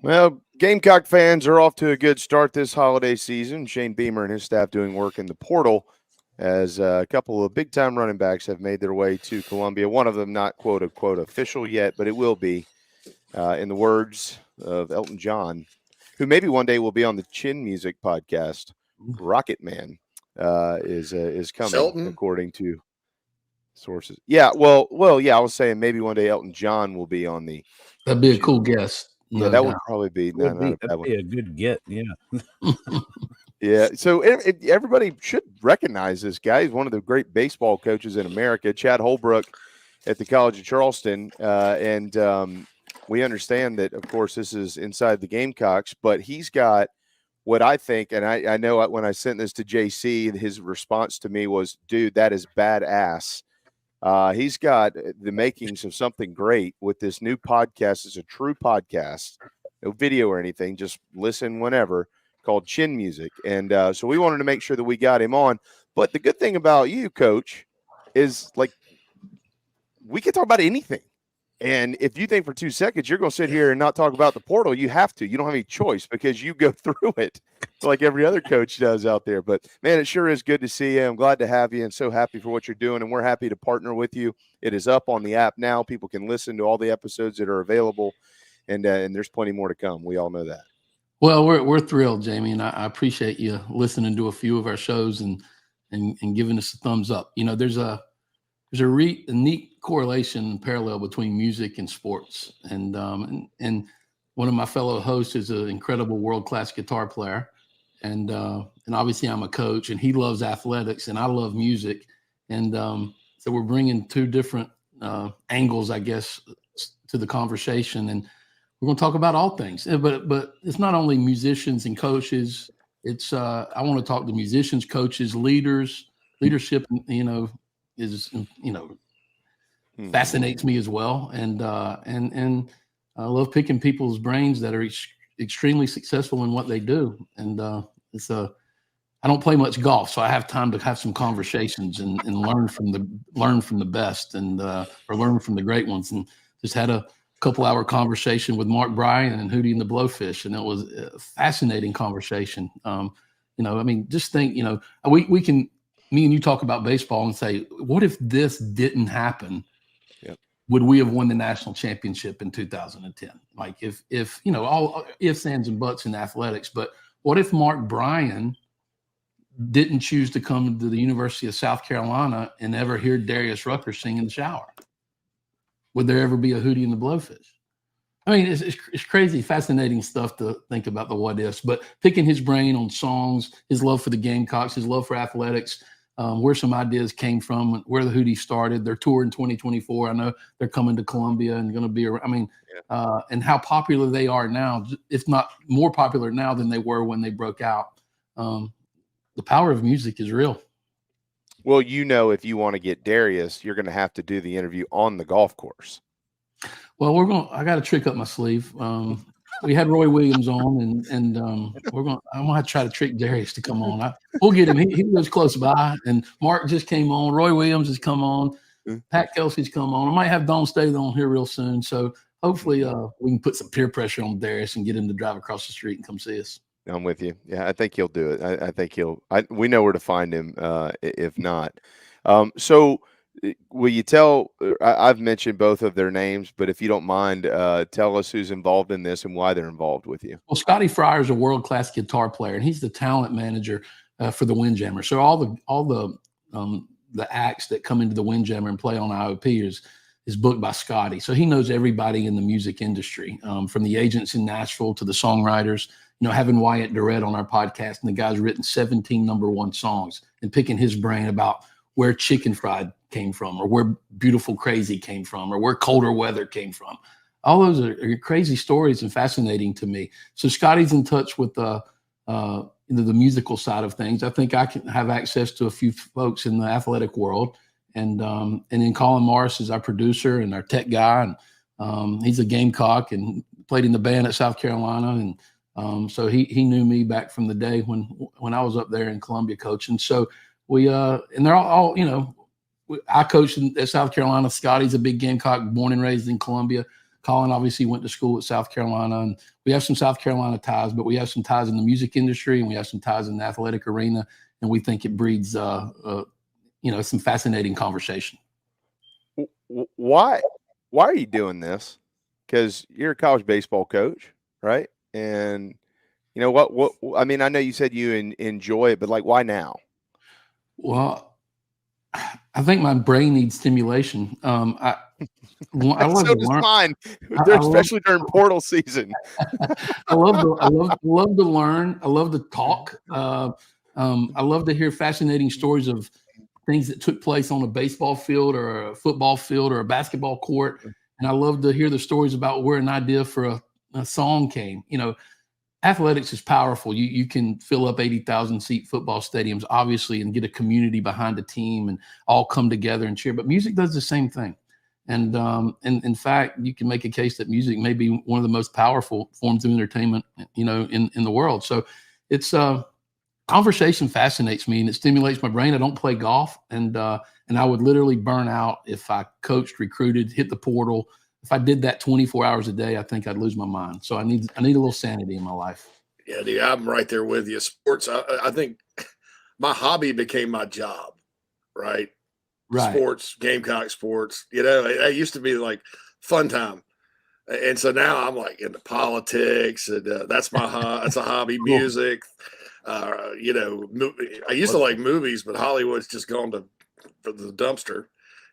Well, Gamecock fans are off to a good start this holiday season. Shane Beamer and his staff doing work in the portal as a couple of big-time running backs have made their way to Columbia. One of them not quote-unquote official yet, but it will be, in the words of Elton John, who maybe one day will be on the Chin Music podcast. Rocket Man is coming, Selton? according to sources. Yeah, well, yeah. I was saying maybe one day Elton John will be on the. That'd be a cool guess. Yeah, that would probably be not a bad That'd one. be a good get. Yeah. Yeah, so everybody should recognize this guy. He's one of the great baseball coaches in America, Chad Holbrook at the College of Charleston. And we understand that, of course, this is inside the Gamecocks, but he's got what I think, and I know when I sent this to JC, his response to me was, dude, that is badass. He's got the makings of something great with this new podcast. It's a true podcast, no video or anything, just listen whenever, called Chin Music. And so we wanted to make sure that we got him on. But the good thing about you, Coach, is like we can talk about anything. And if you think for 2 seconds you're going to sit here and not talk about the portal, you have to. You don't have any choice because you go through it like every other coach does out there. But, man, it sure is good to see you. I'm glad to have you and so happy for what you're doing, and we're happy to partner with you. It is up on the app now. People can listen to all the episodes that are available, and there's plenty more to come. We all know that. Well, we're thrilled, Jamie, and I appreciate you listening to a few of our shows and giving us a thumbs up. You know, there's a neat correlation and parallel between music and sports, and one of my fellow hosts is an incredible world-class guitar player, and obviously I'm a coach, and he loves athletics, and I love music, and so we're bringing two different angles, I guess, to the conversation, and we're going to talk about all things, but it's not only musicians and coaches. It's I want to talk to musicians, coaches, leaders. Leadership, is fascinates me as well, and I love picking people's brains that are extremely successful in what they do. And I don't play much golf, so I have time to have some conversations and learn from the best and or learn from the great ones. And just had a couple-hour conversation with Mark Bryan and Hootie and the Blowfish, and it was a fascinating conversation. I mean, just think, we can, me and you talk about baseball and say, what if this didn't happen? Yep. Would we have won the national championship in 2010? Like if all ifs, ands, and buts in athletics, but what if Mark Bryan didn't choose to come to the University of South Carolina and ever hear Darius Rucker sing in the shower? Would there ever be a Hootie and the Blowfish? I mean, it's crazy, fascinating stuff to think about the what ifs, but picking his brain on songs, his love for the Gamecocks, his love for athletics, where some ideas came from, where the Hootie started, their tour in 2024. I know they're coming to Columbia and going to be, and how popular they are now, if not more popular now than they were when they broke out. The power of music is real. Well, if you want to get Darius, you're going to have to do the interview on the golf course. Well, I got a trick up my sleeve. We had Roy Williams on, and I'm going to try to trick Darius to come on. We'll get him. He lives close by, and Mark just came on. Roy Williams has come on. Pat Kelsey's come on. I might have Don Staley on here real soon. So hopefully we can put some peer pressure on Darius and get him to drive across the street and come see us. I'm with you. Yeah, I think he'll do it. I think we know where to find him if not. So will you tell, I've mentioned both of their names, but if you don't mind, tell us who's involved in this and why they're involved with you. Well, Scotty Fryer is a world-class guitar player, and he's the talent manager for the Windjammer. So all the acts that come into the Windjammer and play on IOP is booked by Scotty. So he knows everybody in the music industry, from the agents in Nashville to the songwriters. Having Wyatt Durrett on our podcast, and the guy's written 17 #1 songs, and picking his brain about where Chicken Fried came from, or where Beautiful Crazy came from, or where Colder Weather came from. All those are crazy stories and fascinating to me. So Scotty's in touch with the musical side of things. I think I can have access to a few folks in the athletic world. And then Colin Morris is our producer and our tech guy. And he's a Gamecock and played in the band at South Carolina. And so he knew me back from the day when I was up there in Columbia coaching. So we and they're all I coached at South Carolina. Scotty's a big Gamecock, born and raised in Columbia. Colin obviously went to school at South Carolina, and we have some South Carolina ties, but we have some ties in the music industry, and we have some ties in the athletic arena, and we think it breeds, some fascinating conversation. Why are you doing this? Because you're a college baseball coach, right? And you know what? I mean, I know you said you enjoy it, but like, why now? Well, I think my brain needs stimulation. I love to learn. Mine, especially during portal season. I love to learn. I love to talk. I love to hear fascinating stories of things that took place on a baseball field or a football field or a basketball court. And I love to hear the stories about where an idea for a song came. Athletics is powerful. You can fill up 80,000 seat football stadiums, obviously, and get a community behind a team and all come together and cheer. But music does the same thing. And in fact, you can make a case that music may be one of the most powerful forms of entertainment, in the world. So it's conversation fascinates me and it stimulates my brain. I don't play golf, and I would literally burn out if I coached, recruited, hit the portal. If I did that 24 hours a day, I think I'd lose my mind. So I need a little sanity in my life. Yeah, dude, I'm right there with you. Sports, I think my hobby became my job, right? Sports, Gamecock sports. It used to be like fun time. And so now I'm like into politics, and that's a hobby. Cool. Music. I used to like movies, but Hollywood's just gone for the dumpster.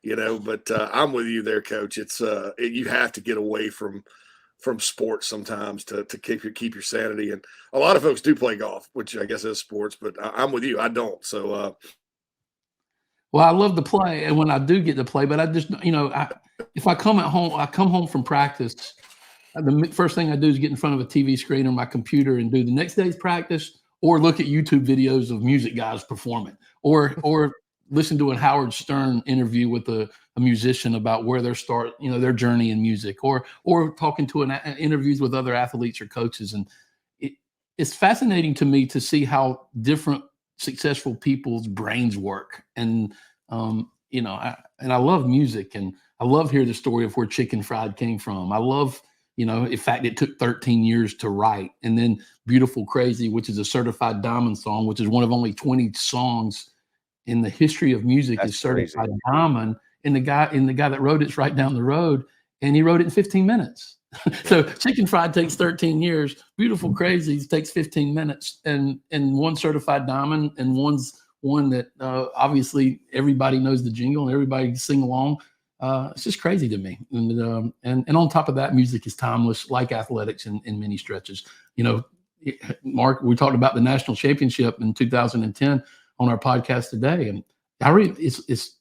But I'm with you there, Coach. It's you have to get away from sports sometimes to keep your sanity. And a lot of folks do play golf, which I guess is sports, but I'm with you. I don't. So, well, I love to play, and when I do get to play, but I just, if I come home from practice, the first thing I do is get in front of a TV screen or my computer and do the next day's practice, or look at YouTube videos of music guys performing, or listen to a Howard Stern interview with a musician about where their journey in music, or talking to interviews with other athletes or coaches. And it's fascinating to me to see how different successful people's brains work. And, I love music, and I love hear the story of where Chicken Fried came from. I love, in fact, it took 13 years to write. And then Beautiful Crazy, which is a certified diamond song, which is one of only 20 songs in the history of music. That's is certified crazy. Diamond. And the guy that wrote it's right down the road, and he wrote it in 15 minutes. So Chicken Fried takes 13 years. Beautiful Crazy takes 15 minutes, and one certified diamond, and one's one that obviously everybody knows the jingle and everybody can sing along. It's just crazy to me. And on top of that, music is timeless, like athletics in many stretches. Mark, we talked about the national championship in 2010 on our podcast today, and it's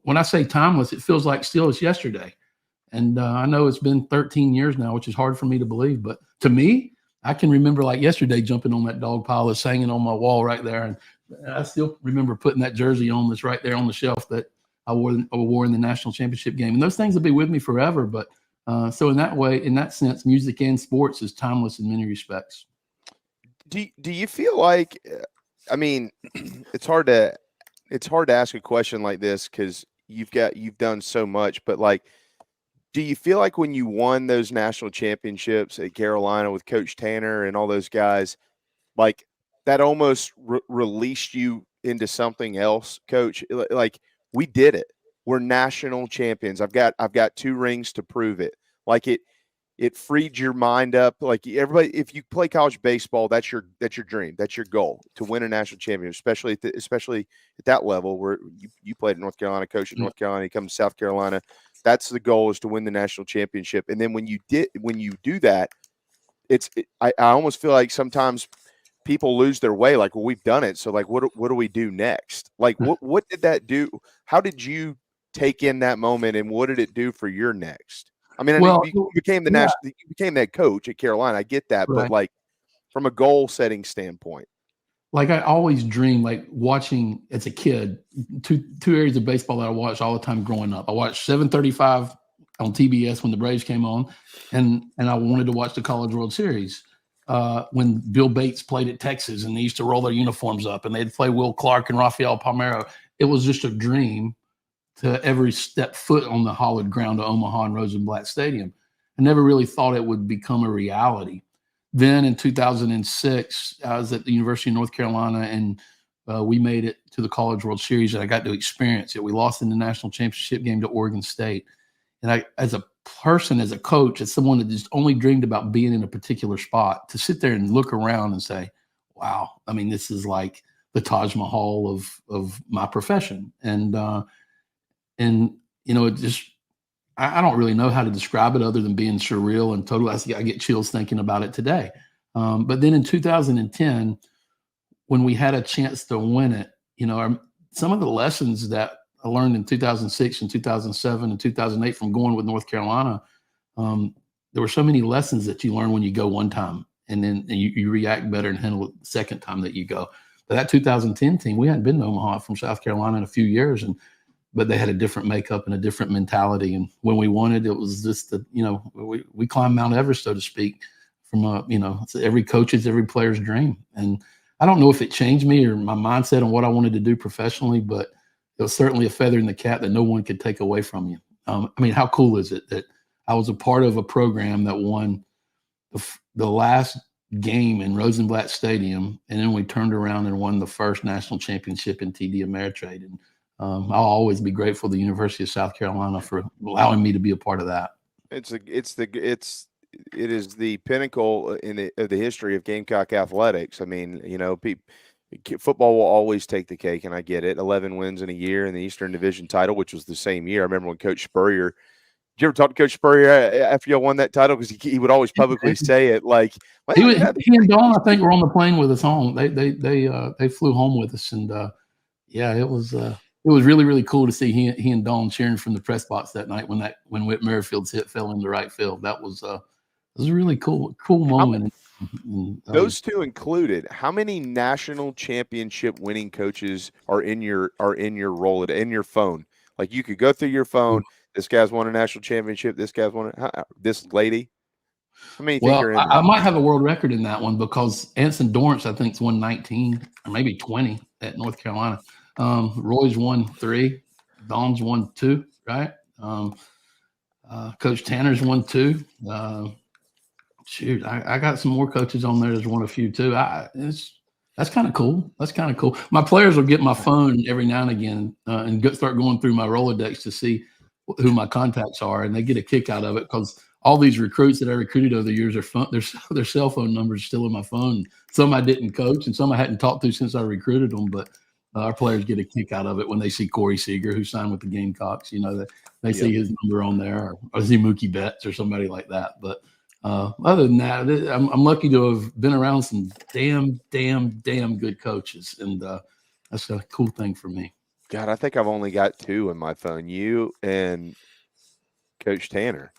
when I say timeless, it feels like still as yesterday. And I know it's been 13 years now, which is hard for me to believe. But to me, I can remember like yesterday jumping on that dog pile that's hanging on my wall right there. And I still remember putting that jersey on that's right there on the shelf that I wore in the national championship game. And those things will be with me forever. But so in that sense, music and sports is timeless in many respects. Do you feel like, I mean, it's hard to ask a question like this because you've done so much, but like, do you feel like when you won those national championships at Carolina with Coach Tanner and all those guys, like that almost released you into something else, Coach? Like, we did it. We're national champions. I've got 2 rings to prove it. Like it freed your mind up. Like everybody, if you play college baseball, that's your dream. That's your goal, to win a national championship, especially at that level where you played in North Carolina, coached in North Carolina, you come to South Carolina. That's the goal, is to win the national championship. And then when you do that, I almost feel like sometimes people lose their way. Like, well, we've done it. So like, what do we do next? Like, what did that do? How did you take in that moment, and what did it do for your next? I mean, you became you became that coach at Carolina. I get that, right. But like from a goal setting standpoint. Like I always dreamed, like watching as a kid, two areas of baseball that I watched all the time growing up. I watched 7:35 on TBS when the Braves came on, and I wanted to watch the College World Series when Bill Bates played at Texas, and they used to roll their uniforms up, and they'd play Will Clark and Rafael Palmeiro. It was just a dream to ever step foot on the hallowed ground of Omaha and Rosenblatt Stadium. I never really thought it would become a reality. Then in 2006, I was at the University of North Carolina, and we made it to the College World Series, and I got to experience it. We lost in the national championship game to Oregon State. And I, as a person, as a coach, as someone that just only dreamed about being in a particular spot, to sit there and look around and say, wow, I mean, this is like the Taj Mahal of my profession. And it just, I don't really know how to describe it other than being surreal and total. I get chills thinking about it today. But then in 2010, when we had a chance to win it, some of the lessons that I learned in 2006 and 2007 and 2008 from going with North Carolina, there were so many lessons that you learn when you go one time, and then you react better and handle it the second time that you go. But that 2010 team, we hadn't been to Omaha from South Carolina in a few years, but they had a different makeup and a different mentality. And when we won it, it was just we climbed Mount Everest, so to speak, from it's every coach's, every player's dream. And I don't know if it changed me or my mindset on what I wanted to do professionally, but it was certainly a feather in the cap that no one could take away from you. I mean, how cool is it that I was a part of a program that won the last game in Rosenblatt Stadium, and then we turned around and won the first national championship in TD Ameritrade. And I'll always be grateful to the University of South Carolina for allowing me to be a part of that. It is the pinnacle of the history of Gamecock athletics. I mean, football will always take the cake, and I get it. 11 wins in a year in the Eastern Division title, which was the same year. I remember when Coach Spurrier. Did you ever talk to Coach Spurrier after y'all won that title? Because he would always publicly say it like, well, he and Dawn, I think, were on the plane with us home. They flew home with us, and it was really, really cool to see he and Dawn cheering from the press box that night when Whit Merrifield's hit fell into right field. That was a really cool moment. Those two included, how many national championship winning coaches are in your roll in your phone? Like, you could go through your phone. This guy's won a national championship. This guy's won this lady. How many think are in there? I might have a world record in that one because Anson Dorrance, I think, won 19 or maybe 20 at North Carolina. Roy's won 3. Dawn's won 2, right? Coach Tanner's won 2. I got some more coaches on there that's won a few too. That's kind of cool. That's kind of cool. My players will get my phone every now and again and start going through my Rolodex to see who my contacts are, and they get a kick out of it because all these recruits that I recruited over the years their cell phone numbers still in my phone. Some I didn't coach, and some I hadn't talked to since I recruited them. But our players get a kick out of it when they see Corey Seager, who signed with the Gamecocks. They see his number on there, or see Mookie Betts or somebody like that. But other than that, I'm lucky to have been around some damn good coaches, and that's a cool thing for me. God, I think I've only got 2 in my phone. You and Coach Tanner.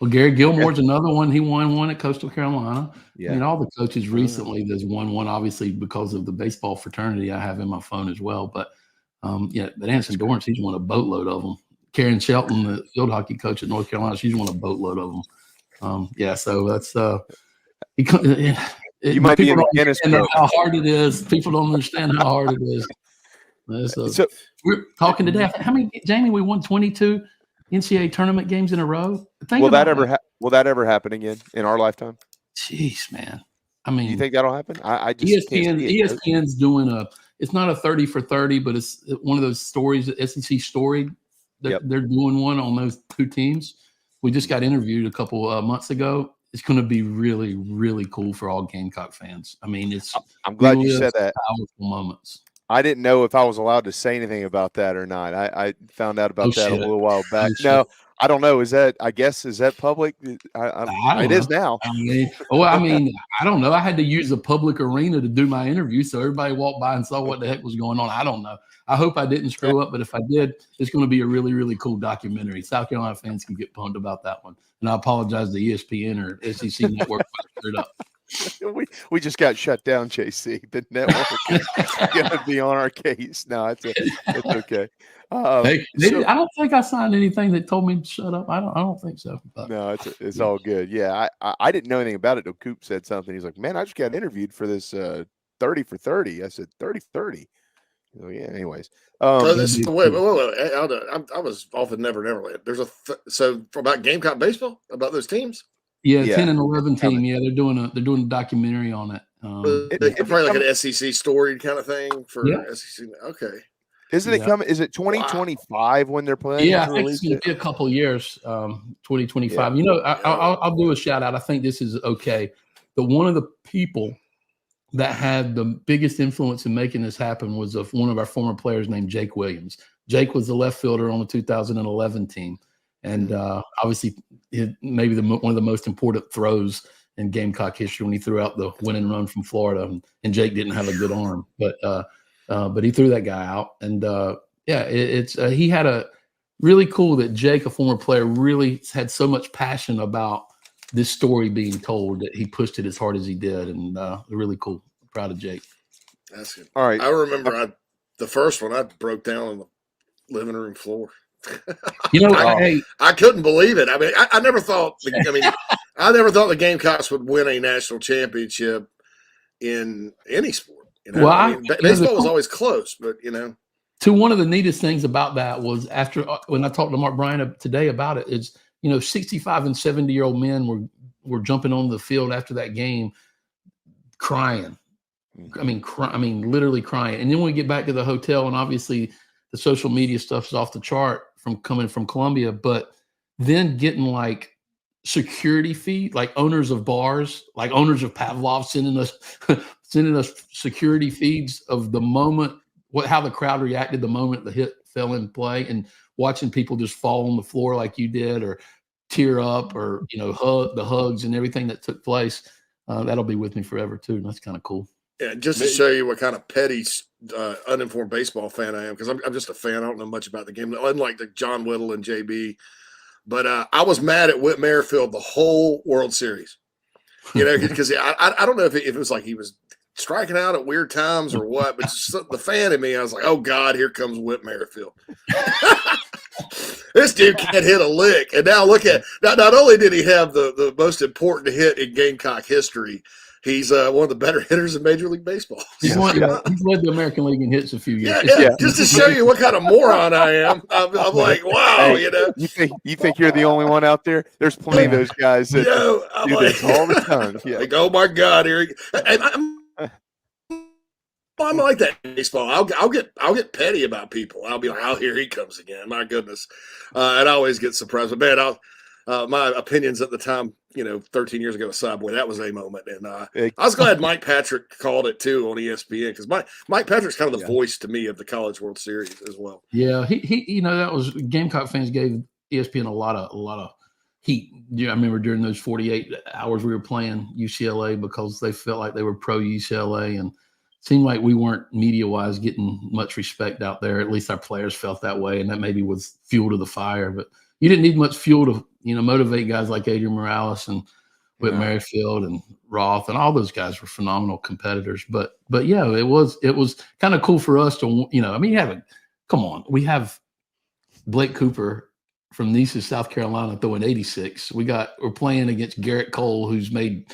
Well, Gary Gilmore's another one. He won one at Coastal Carolina. Yeah. I mean, all the coaches recently, there's won one, obviously, because of the baseball fraternity I have in my phone as well. But but Anson Dorrance, he's won a boatload of them. Karen Shelton, the field hockey coach at North Carolina, she's won a boatload of them. So that's you might be in the Guinness Book. How hard it is. People don't understand how hard it is. So we're talking today. How many, Jamie? We won 22 NCAA tournament games in a row. Will that ever happen again in our lifetime? Jeez, man. I mean, do you think that'll happen? I just ESPN's doing it's not a 30 for 30, but it's one of those stories, SEC story. They're doing one on those 2 teams. We just got interviewed a couple months ago. It's going to be really, really cool for all Gamecock fans. I mean, I'm glad you said that. Powerful moments. I didn't know if I was allowed to say anything about that or not. I found out about that a little while back. No, I don't know. Is that public? It is now. I mean, I don't know. I had to use a public arena to do my interview, so everybody walked by and saw what the heck was going on. I don't know. I hope I didn't screw up, but if I did, it's going to be a really, really cool documentary. South Carolina fans can get pumped about that one. And I apologize to ESPN or SEC Network if I screwed up. We just got shut down, JC. The network is going to be on our case. No, it's okay. I don't think I signed anything that told me to shut up. I don't think so. But. No, it's all good. Yeah, I didn't know anything about it until Coop said something. He's like, "Man, I just got interviewed for this 30 for 30." I said, 30 for 30. Oh yeah. Anyways, So wait. I was off in Neverland. There's so about Gamecock baseball about those teams. Yeah, 10 and 11 team. Yeah, they're doing a documentary on it. Probably like an SEC story kind of thing for SEC. Okay. Isn't it coming? Is it 2025 when they're playing? Yeah, I think it's going to be a couple years. 2025. Yeah. I'll do a shout out. I think this is okay. But one of the people that had the biggest influence in making this happen was one of our former players named Jake Williams. Jake was the left fielder on the 2011 team, and obviously maybe one of the most important throws in Gamecock history when he threw out the winning run from Florida. And Jake didn't have a good arm, but he threw that guy out. And he had a really cool that Jake, a former player, really had so much passion about this story being told that he pushed it as hard as he did. And really cool. Proud of Jake. That's good. All right. I remember the first one I broke down on the living room floor. I couldn't believe it. I mean, I never thought. I never thought the Gamecocks would win a national championship in any sport. Well, baseball was always close, but To one of the neatest things about that was when I talked to Mark Bryan today about it, is 65 and 70-year-old men were jumping on the field after that game, crying. I mean, literally crying. And then when we get back to the hotel, and obviously the social media stuff is off the chart from coming from Columbia, but then getting like security feed, like owners of bars, like owners of Pavlov sending us security feeds of the moment, how the crowd reacted the moment the hit fell in play, and watching people just fall on the floor like you did, or tear up, or hug the hugs and everything that took place. That'll be with me forever too. And that's kind of cool. Yeah, just to show you what kind of petty, uninformed baseball fan I am, because I'm just a fan. I don't know much about the game, unlike the John Whittle and JB. But I was mad at Whit Merrifield the whole World Series, because I don't know if it was like he was striking out at weird times or what, but just the fan in me, I was like, oh God, here comes Whit Merrifield. This dude can't hit a lick. And now look at not only did he have the most important hit in Gamecock history, he's one of the better hitters in Major League Baseball. He's led the American League in hits a few years. Yeah. Just to show you what kind of moron I am. I'm like, wow, You think you're the only one out there? There's plenty of those guys that do this all the time. Yeah. Like, oh my God, here I'm like that in baseball. I'll get petty about people. I'll be like, oh, here he comes again. My goodness. And I always get surprised. But man, my opinions at the time, 13 years ago aside, boy, that was a moment. And I was glad Mike Patrick called it too on ESPN, because Mike Patrick's kind of the voice to me of the College World Series as well. Yeah, he that was Gamecock fans gave ESPN a lot of heat. Yeah, I remember during those 48 hours we were playing UCLA, because they felt like they were pro UCLA, and seemed like we weren't media-wise getting much respect out there. At least our players felt that way, and that maybe was fuel to the fire. But you didn't need much fuel to, motivate guys like Adrian Morales and Whit Merrifield and Roth, and all those guys were phenomenal competitors. But yeah, it was kind of cool for us to, we have Blake Cooper from Nices, South Carolina, throwing 86. We're playing against Garrett Cole, who's made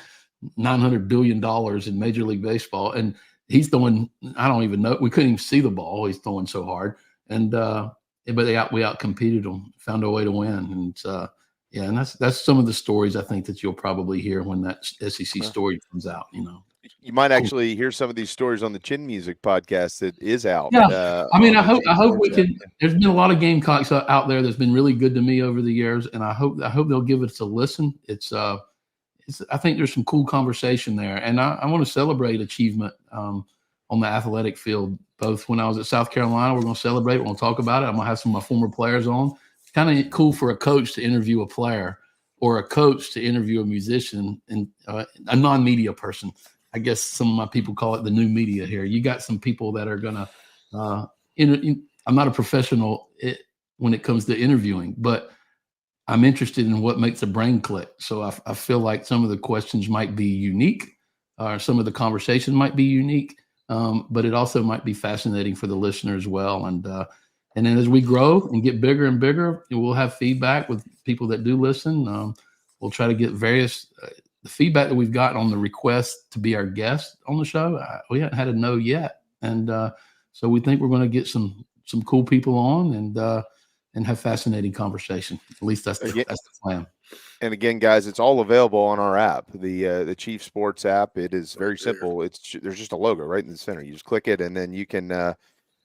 $900 billion in Major League Baseball, and he's throwing, I don't even know, we couldn't even see the ball. He's throwing so hard. And but we out-competed them, found a way to win. And and that's some of the stories I think that you'll probably hear when that SEC story comes out, You might actually hear some of these stories on the Chin Music podcast that is out. Yeah. I hope we can. There's been a lot of Gamecocks out there that's been really good to me over the years, and I hope they'll give us a listen. I think there's some cool conversation there, and I want to celebrate achievement on the athletic field. Both when I was at South Carolina, we're going to celebrate. We're going to talk about it. I'm going to have some of my former players on. It's kind of cool for a coach to interview a player, or a coach to interview a musician, and a non-media person. I guess some of my people call it the new media here. You got some people that are going to I'm not a professional when it comes to interviewing, but I'm interested in what makes a brain click. So I feel like some of the questions might be unique, or some of the conversation might be unique, but it also might be fascinating for the listener as well. And then as we grow and get bigger and bigger, we'll have feedback with people that do listen. We'll try to get various the feedback that we've gotten on the request to be our guest on the show. We haven't had a no yet, and So we think we're going to get some cool people on and have fascinating conversation. At least that's the plan. And again, guys, it's all available on our app, the Chief Sports app. It is very simple. There's just a logo right in the center. You just click it, and then you can.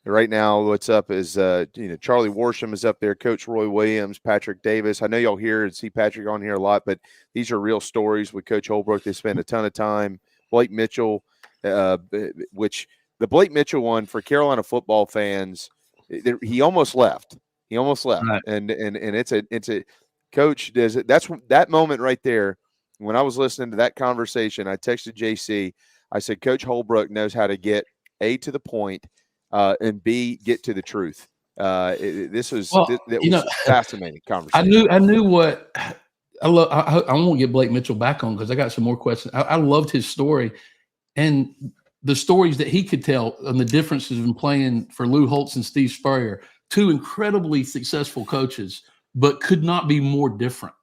Right now, what's up is Charlie Worsham is up there, Coach Roy Williams, Patrick Davis. I know y'all hear and see Patrick on here a lot, but these are real stories with Coach Holbrook. They spend a ton of time. Blake Mitchell, which the Blake Mitchell one for Carolina football fans, he almost left. Right. And it's a coach does it. That's that moment right there. When I was listening to that conversation, I texted JC. I said, Coach Holbrook knows how to get A, to the point, and B, get to the truth. This was fascinating conversation. I knew what I love. I won't get Blake Mitchell back on because I got some more questions. I loved his story and the stories that he could tell and the differences in playing for Lou Holtz and Steve Spurrier, two incredibly successful coaches, but could not be more different.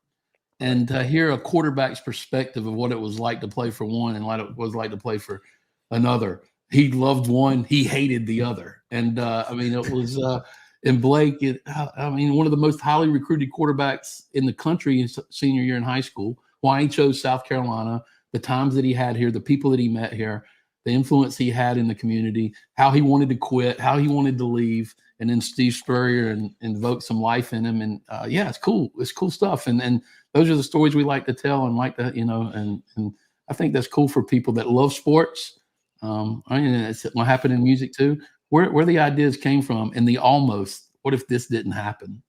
And to hear a quarterback's perspective of what it was like to play for one and what it was like to play for another. He loved one, he hated the other. And it was and Blake, one of the most highly recruited quarterbacks in the country in senior year in high school. Why he chose South Carolina, the times that he had here, the people that he met here, the influence he had in the community, how he wanted to quit, how he wanted to leave, and then Steve Spurrier invoked some life in him. And it's cool. It's cool stuff. And those are the stories we like to tell and like to, and I think that's cool for people that love sports. It's what happened in music too, where the ideas came from and the almost, what if this didn't happen?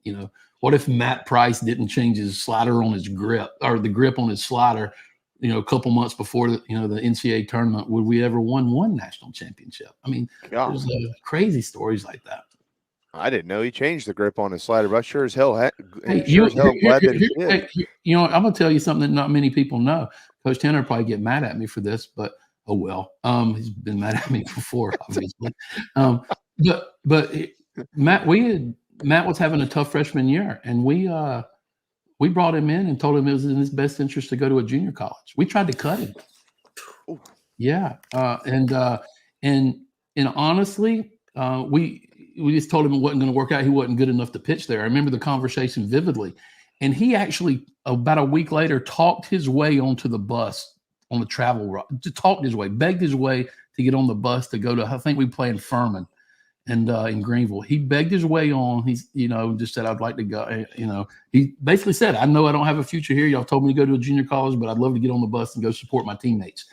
What if Matt Price didn't change his slider on his grip or the grip on his slider, a couple months before the NCAA tournament, would we ever won one national championship? There's crazy stories like that. I didn't know he changed the grip on his slider, but sure as hell, glad that he did. I'm going to tell you something that not many people know. Coach Tanner will probably get mad at me for this, but oh well. He's been mad at me before, obviously. But Matt was having a tough freshman year, and we brought him in and told him it was in his best interest to go to a junior college. We tried to cut him. Ooh. Yeah, and honestly, we just told him it wasn't going to work out. He wasn't good enough to pitch there. I remember the conversation vividly, and he actually about a week later talked his way onto the bus on the travel route. Talked his way, begged his way to get on the bus to go to. I think we play in Furman. And in Greenville, he begged his way on. He's, just said, I'd like to go. He basically said, I know I don't have a future here. Y'all told me to go to a junior college, but I'd love to get on the bus and go support my teammates.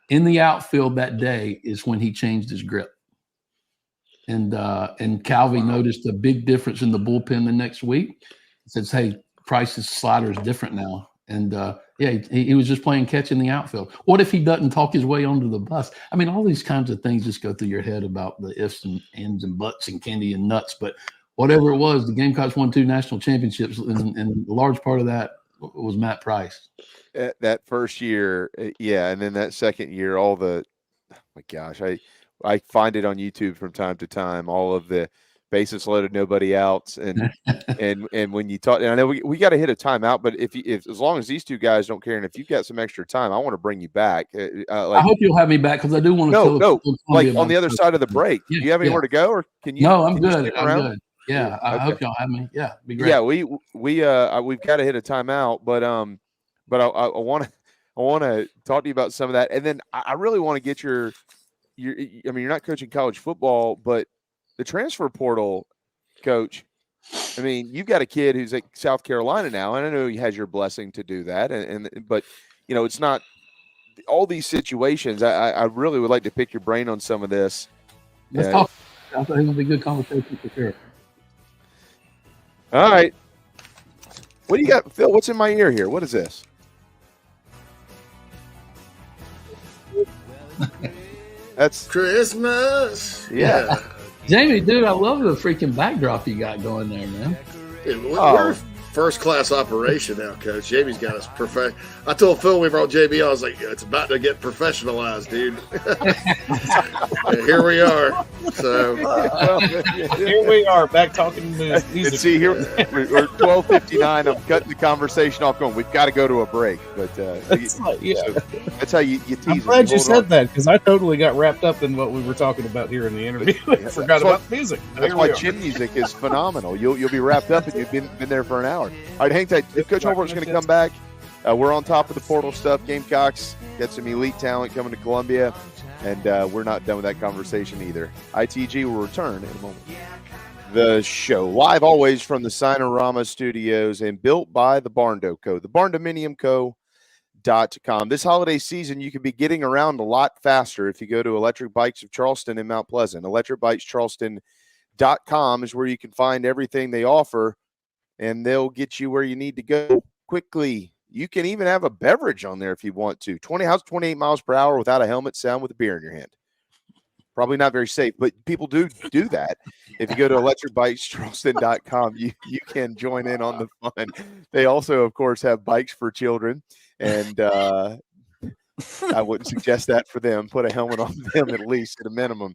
In the outfield that day is when he changed his grip. And Calvi noticed a big difference in the bullpen the next week. He says, hey, Price's slider is different now. And he was just playing catch in the outfield. What if he doesn't talk his way onto the bus? All these kinds of things just go through your head about the ifs and ands and buts and candy and nuts. But whatever it was, the Gamecocks won 2 national championships, and a large part of that was Matt Price. That first year, and then that second year, oh my gosh, I find it on YouTube from time to time, all of the bases loaded, nobody outs, and when you talk, and I know we got to hit a timeout, but if as long as these two guys don't care, and if you've got some extra time, I want to bring you back. I hope you'll have me back because I do want to. No, like on the other side of the break. Do you have anywhere to go, or can you? No, I'm good. I'm good. Yeah, I hope y'all have me. Yeah, it'd be great. Yeah, we've got to hit a timeout, but I want to talk to you about some of that, and then I really want to get your. You're not coaching college football, but the transfer portal, Coach, you've got a kid who's at South Carolina now, and I know he has your blessing to do that. But it's not all these situations. I really would like to pick your brain on some of this. Let's talk. I think it'll be a good conversation for sure. All right. What do you got, Phil? What's in my ear here? What is this? That's Christmas. Yeah. Jamie, dude, I love the freaking backdrop you got going there, man. first class operation now, Coach. JB's got us perfect. I told Phil we brought JB. I was like, it's about to get professionalized, dude. And here we are. So here we are back talking music. And see, here we're 12:59. I'm cutting the conversation off. Going, we've got to go to a break, but that's how you tease. I'm glad you said that, because I totally got wrapped up in what we were talking about here in the interview. I forgot about the music. That's why chin music is phenomenal. You'll be wrapped up and you've been there for an hour. All right, hang tight. Coach Holbrook's going to come back. We're on top of the portal stuff. Gamecocks got some elite talent coming to Columbia, and we're not done with that conversation either. ITG will return in a moment. The show live always from the Signorama Studios and built by the Barndo Co. The barndominiumco.com. This holiday season, you can be getting around a lot faster if you go to Electric Bikes of Charleston in Mount Pleasant. ElectricBikesCharleston.com is where you can find everything they offer, and they'll get you where you need to go quickly. You can even have a beverage on there if you want to. 28 miles per hour without a helmet sound with a beer in your hand. Probably not very safe, but people do that. If you go to electricbikescharleston.com, you can join in on the fun. They also, of course, have bikes for children, and I wouldn't suggest that for them. Put a helmet on them at least at a minimum.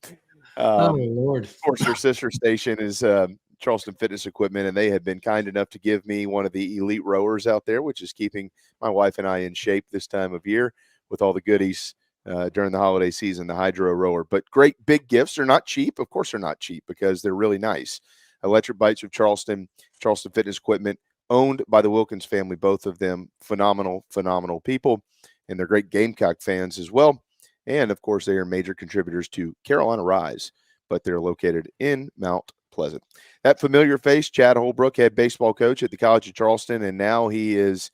Oh, Lord. Of course, their sister station is Charleston Fitness Equipment, and they had been kind enough to give me one of the elite rowers out there, which is keeping my wife and I in shape this time of year with all the goodies during the holiday season, the Hydro rower. But great big gifts. They're not cheap. Of course, they're not cheap because they're really nice. Electric Bikes of Charleston, Charleston Fitness Equipment, owned by the Wilkins family, both of them phenomenal people, and they're great Gamecock fans as well. And, of course, they are major contributors to Carolina Rise, but they're located in Mount Pleasant. That familiar face, Chad Holbrook, head baseball coach at the College of Charleston, and now he is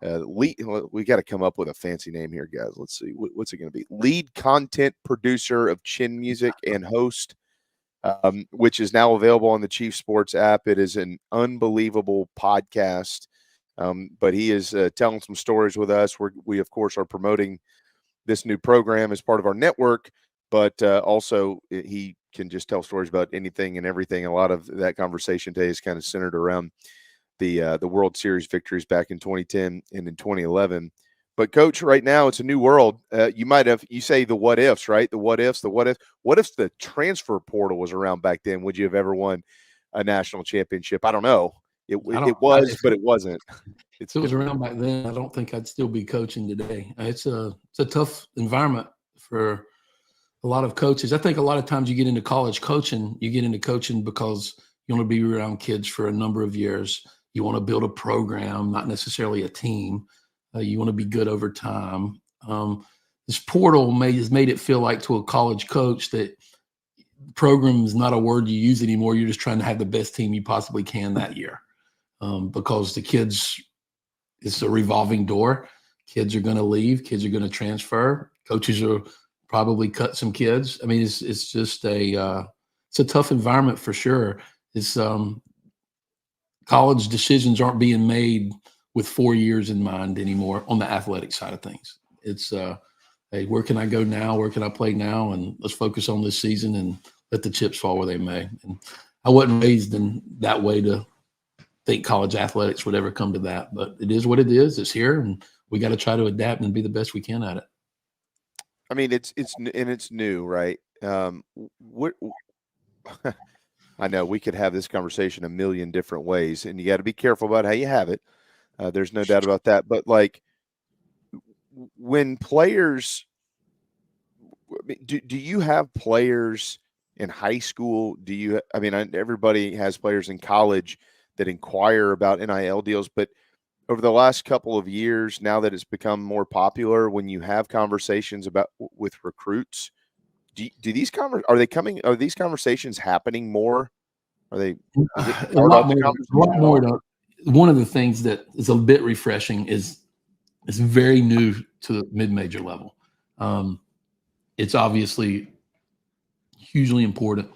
lead. We got to come up with a fancy name here, guys. Let's see. What's it going to be? Lead content producer of Chin Music and host, which is now available on the Chief Sports app. It is an unbelievable podcast, but he is telling some stories with us. We, of course, are promoting this new program as part of our network, but also he can just tell stories about anything and everything. A lot of that conversation today is kind of centered around the World Series victories back in 2010 and in 2011. But Coach, right now it's a new world. You say the what ifs, right? What if the transfer portal was around back then? Would you have ever won a national championship? I don't know. It was, but it wasn't. If it was around back then, I don't think I'd still be coaching today. It's a tough environment for a lot of coaches. I think a lot of times you get into college coaching, because you want to be around kids for a number of years. You want to build a program, not necessarily a team. You want to be good over time. This portal has made it feel like to a college coach that program is not a word you use anymore. You're just trying to have the best team you possibly can that year, because the kids, it's a revolving door. Kids are going to leave. Kids are going to transfer. Coaches are probably cut some kids. I mean, it's just it's a tough environment for sure. It's college decisions aren't being made with 4 years in mind anymore on the athletic side of things. It's hey, where can I go now? Where can I play now? And let's focus on this season and let the chips fall where they may. And I wasn't raised in that way to think college athletics would ever come to that, but it is what it is. It's here, and we got to try to adapt and be the best we can at it. I mean, it's new, right? I know we could have this conversation a million different ways, and you got to be careful about how you have it. There's no doubt about that. But like, when players, do you have players in high school? Everybody has players in college that inquire about NIL deals, but over the last couple of years, now that it's become more popular, when you have conversations with recruits, are these conversations happening more? Are they a lot more? One of the things that is a bit refreshing is it's very new to the mid-major level. It's obviously hugely important.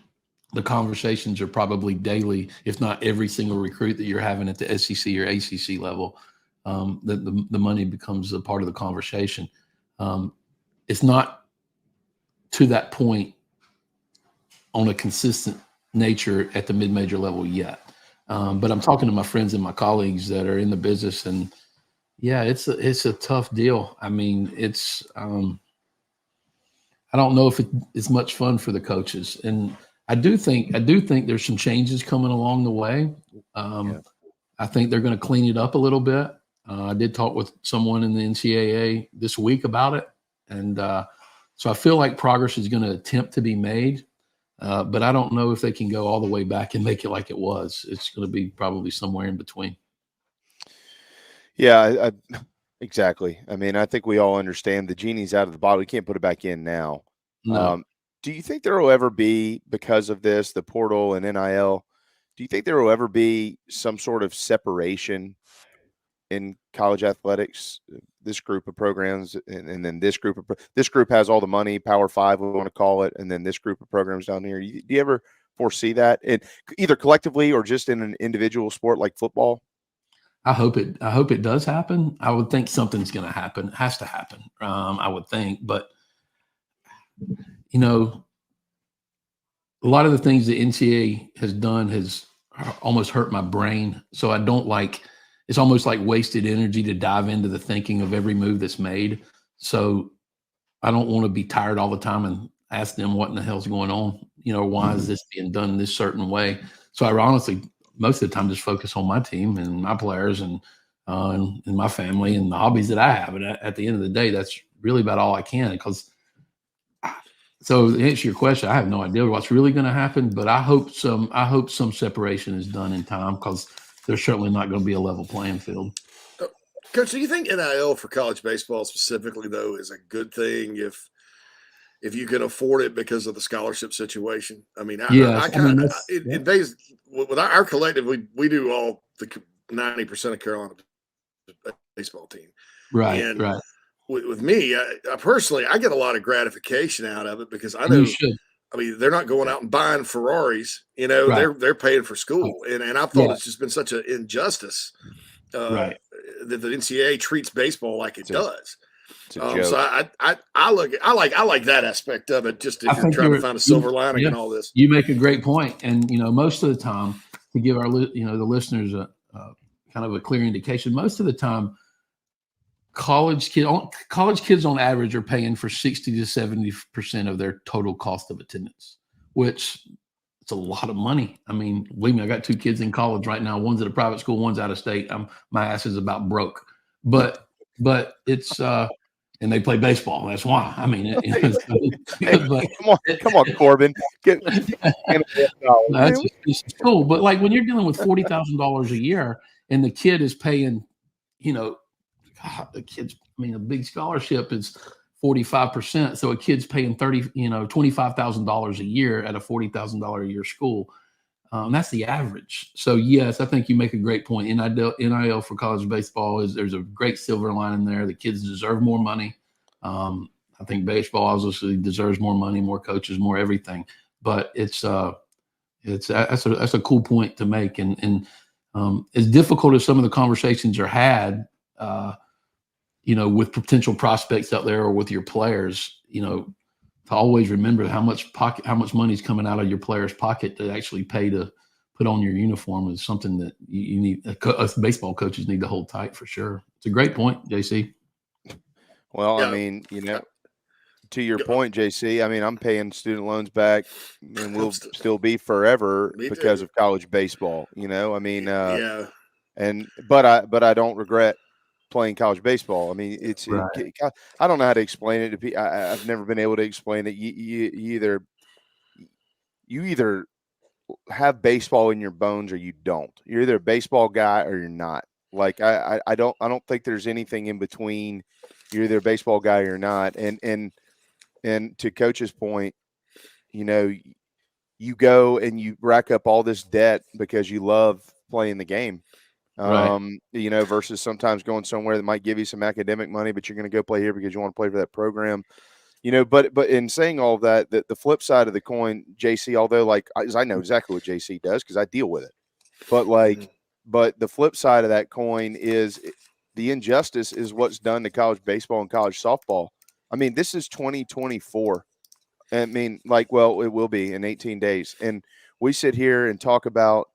The conversations are probably daily, if not every single recruit that you're having at the SEC or ACC level. The money becomes a part of the conversation. It's not to that point on a consistent nature at the mid-major level yet. But I'm talking to my friends and my colleagues that are in the business, and yeah, it's a tough deal. I mean, it's I don't know if it's much fun for the coaches, and I do think there's some changes coming along the way. I think they're going to clean it up a little bit. I did talk with someone in the NCAA this week about it, and so I feel like progress is going to attempt to be made, but I don't know if they can go all the way back and make it like it was. It's going to be probably somewhere in between. Yeah, exactly. I mean, I think we all understand the genie's out of the bottle. We can't put it back in now. No. Do you think there will ever be, because of this, the portal and NIL, do you think there will ever be some sort of separation in college athletics? This group of programs, and then this group has all the money, Power Five, we want to call it, and then this group of programs down here. Do you ever foresee that, either collectively or just in an individual sport like football? I hope it does happen. I would think something's going to happen. It has to happen. I would think, but you know, a lot of the things the NCAA has done has almost hurt my brain. So I don't like. It's almost like wasted energy to dive into the thinking of every move that's made. So I don't want to be tired all the time and ask them what in the hell's going on. You know, why is this being done this certain way? So I honestly, most of the time, just focus on my team and my players and my family and the hobbies that I have. And at the end of the day, that's really about all I can. Because so to answer your question, I have no idea what's really going to happen, but I hope some separation is done in time, because there's certainly not going to be a level playing field. Coach, do you think NIL for college baseball specifically, though, is a good thing if you can afford it because of the scholarship situation? I mean, with our collective, we do all the 90% of Carolina baseball team. Right, and right. With me, I personally, I get a lot of gratification out of it, because I know, You should. I mean, they're not going out and buying Ferraris, you know, Right. they're paying for school. And I thought it's just been such an injustice right. that the NCAA treats baseball like it does. It's a joke. So I like that aspect of it, just if you're trying to find a silver lining in all this. You make a great point. And, you know, most of the time, to give our, the listeners a kind of a clear indication, most of the time, college kids on average are paying for 60 to 70% of their total cost of attendance, which it's a lot of money. I mean, believe me, I got two kids in college right now. One's at a private school, one's out of state. My ass is about broke, but it's and they play baseball. That's why. I mean, come on, Corbin. It's cool. But like when you're dealing with $40,000 a year and the kid is paying, the kids, a big scholarship is 45%. So a kid's paying $25,000 a year at a $40,000 a year school. That's the average. So yes, I think you make a great point. NIL for college baseball there's a great silver lining there. The kids deserve more money. I think baseball obviously deserves more money, more coaches, more everything. But that's a cool point to make. And as difficult as some of the conversations are had, with potential prospects out there or with your players, to always remember how much money is coming out of your player's pocket to actually pay to put on your uniform is something that you need. Us baseball coaches need to hold tight for sure. It's a great point, JC. Well, yeah. To your point, JC, I'm paying student loans back and will still be forever because of college baseball. Yeah. But I don't regret playing college baseball. I don't know how to explain it to people. I've never been able to explain it. You either have baseball in your bones or you don't. You're either a baseball guy or you're not. Like I don't think there's anything in between. You're either a baseball guy or you're not. And to Coach's point, you go and you rack up all this debt because you love playing the game. Versus sometimes going somewhere that might give you some academic money, but you're going to go play here because you want to play for that program, but in saying all of that, the flip side of the coin, JC, although I know exactly what JC does because I deal with it, but the flip side of that coin is the injustice is what's done to college baseball and college softball. This is 2024. It will be in 18 days. And we sit here and talk about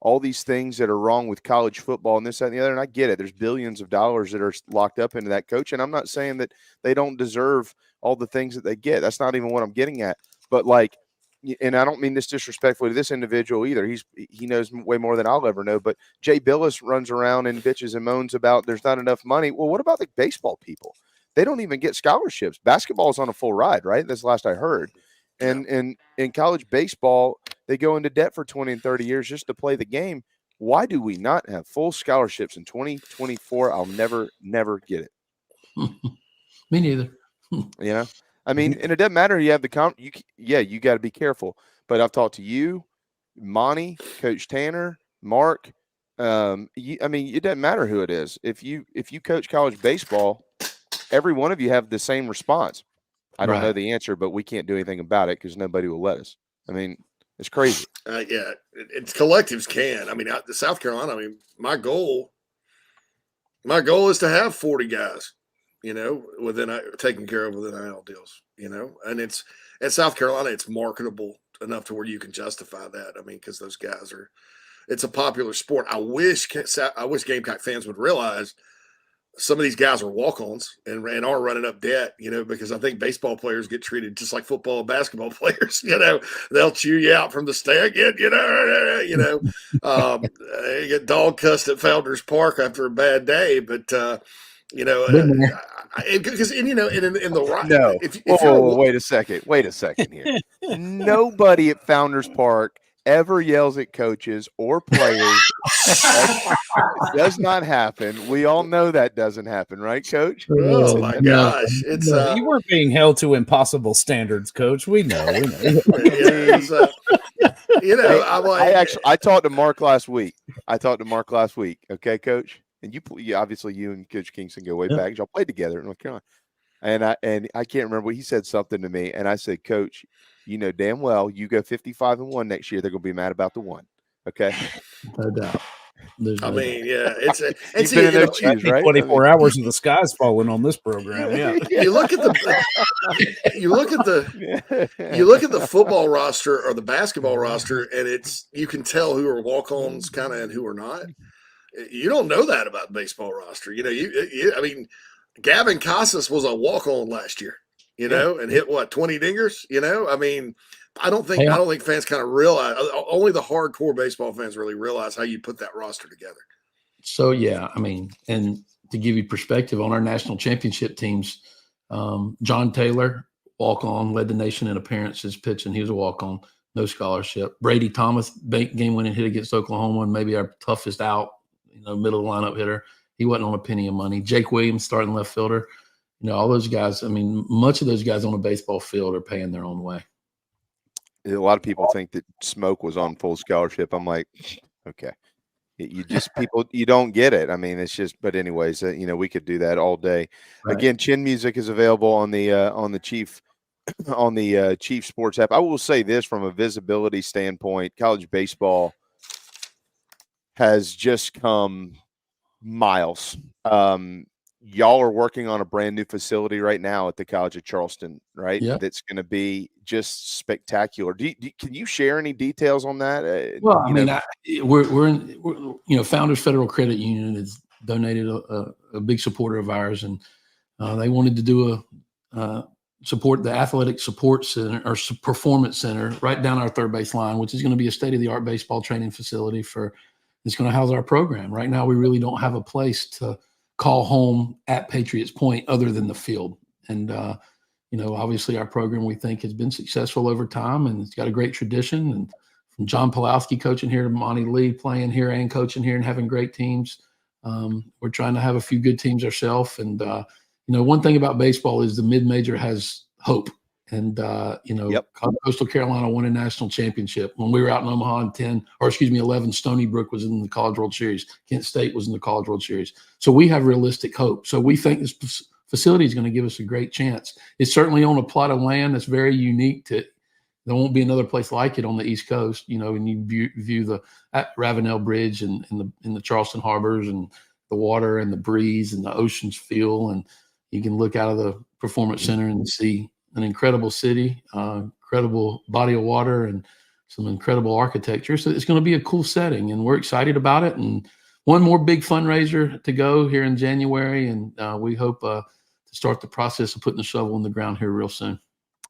all these things that are wrong with college football and this, that, and the other. And I get it. There's billions of dollars that are locked up into that coach. And I'm not saying that they don't deserve all the things that they get. That's not even what I'm getting at. But like, and I don't mean this disrespectfully to this individual either. He knows way more than I'll ever know. But Jay Billis runs around and bitches and moans about there's not enough money. Well, what about the baseball people? They don't even get scholarships. Basketball is on a full ride, right? That's the last I heard. And in college baseball, they go into debt for 20 and 30 years just to play the game. Why do we not have full scholarships in 2024? I'll never get it. Me neither. I mean, and it doesn't matter. You have the you got to be careful. But I've talked to you, Monty, Coach Tanner, Mark. I mean, it doesn't matter who it is. If you coach college baseball, every one of you have the same response. I don't know the answer, but we can't do anything about it because nobody will let us. I mean, it's crazy. It's collectives can. I mean, the South Carolina. I mean, my goal is to have 40 guys, within taken care of within IL deals, and it's at South Carolina. It's marketable enough to where you can justify that. I mean, because those guys it's a popular sport. I wish Gamecock fans would realize some of these guys are walk-ons and are running up debt, because I think baseball players get treated just like football and basketball players. They'll chew you out from the stand, you get dog cussed at Founders Park after a bad day, but because in the right. No, if wait a second here. Nobody at Founders Park ever yells at coaches or players. It does not happen. We all know that doesn't happen, right, Coach? Oh my gosh. It's you weren't being held to impossible standards, Coach. We know. I talked to Mark last week. Okay, Coach? And you obviously you and Coach Kingston go way back. Y'all played together in North Carolina. And I can't remember, he said something to me, and I said, Coach, you know damn well you go 55-1 next year, they're gonna be mad about the one. Okay. No doubt. I mean, it's you've been in those shoes, right? 24 hours of the sky's falling on this program. Yeah. You look at the football roster or the basketball roster, and you can tell who are walk-ons kind of and who are not. You don't know that about the baseball roster. I mean, Gavin Casas was a walk-on last year, and hit 20 dingers. I mean, I don't think fans kind of realize. Only the hardcore baseball fans really realize how you put that roster together. So yeah, I mean, and to give you perspective on our national championship teams, John Taylor, walk-on, led the nation in appearances pitching. He was a walk-on, no scholarship. Brady Thomas, game-winning hit against Oklahoma, and maybe our toughest out, middle lineup hitter. He wasn't on a penny of money. Jake Williams, starting left fielder. All those guys. I mean, much of those guys on a baseball field are paying their own way. A lot of people think that Smoke was on full scholarship. I'm like, okay, you don't get it. I mean, it's just. But anyways, we could do that all day. Right. Again, Chin Music is available on the Chief Chief Sports app. I will say this from a visibility standpoint: college baseball has just come miles. Y'all are working on a brand new facility right now at the College of Charleston, right? Yeah. That's going to be just spectacular. Can you share any details on that? Well, we're in, Founders Federal Credit Union has donated a big supporter of ours, and they wanted to do support the athletic support center or performance center right down our third base line, which is going to be a state-of-the-art baseball training facility it's going to house our program. Right now, we really don't have a place to call home at Patriots Point other than the field. And, obviously our program, we think, has been successful over time, and it's got a great tradition. And from John Pulowski coaching here to Monty Lee playing here and coaching here and having great teams, we're trying to have a few good teams ourselves. And, one thing about baseball is the mid-major has hope. And, Coastal Carolina won a national championship. When we were out in Omaha in 11, Stony Brook was in the College World Series. Kent State was in the College World Series. So we have realistic hope. So we think this facility is going to give us a great chance. It's certainly on a plot of land that's very unique there won't be another place like it on the East Coast, and you view the Ravenel Bridge and in the Charleston harbors and the water and the breeze and the ocean's feel. And you can look out of the performance center and see an incredible city, incredible body of water. And some incredible architecture. So it's going to be a cool setting, and we're excited about it. And one more big fundraiser to go here in January, and we hope to start the process of putting the shovel in the ground here real soon.